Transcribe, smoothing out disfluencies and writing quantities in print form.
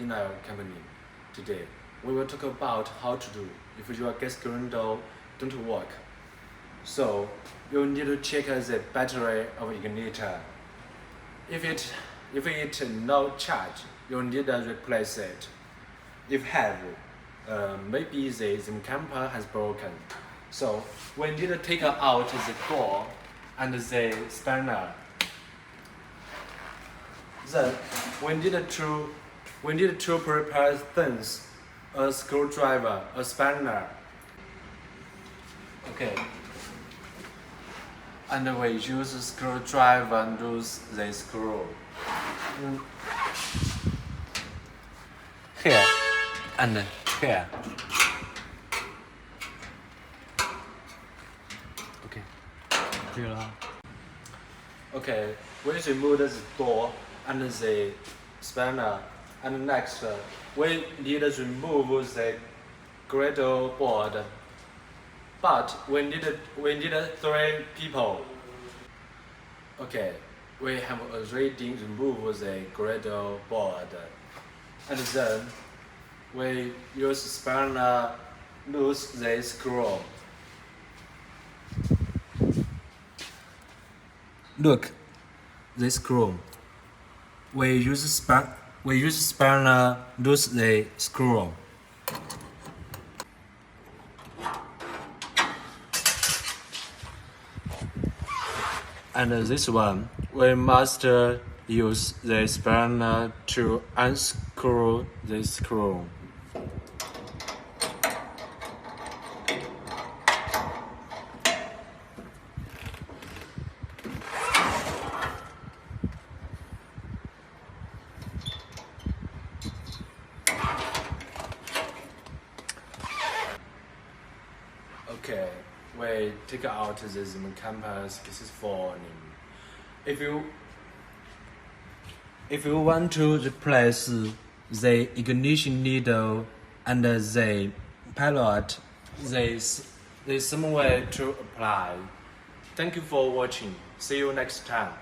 in our company. Today, we will talk about how to do if your gas griddle don't work. So, you need to check the battery of igniter. If it no charge, you need to replace it. If have, maybe the thermocouple has broken. So we need to take out the door and the spanner. Then we need to prepare things: a screwdriver, a spanner. Okay. And we use a screwdriver and lose the screw. Here and here. Okay. 对了。 Okay, we remove the door and the spanner, and next we need to remove the griddle board. But we need 3 people. Okay, we have already removed the griddle board, and then we use spanner loose the screw. Look, this screw. We use spanner loose the screw. And this one, we must use the spanner to unscrew the screw. Okay, we take out the campus cases for if you want to replace the ignition needle and the pilot, there's some way to apply. Thank you for watching. See you next time.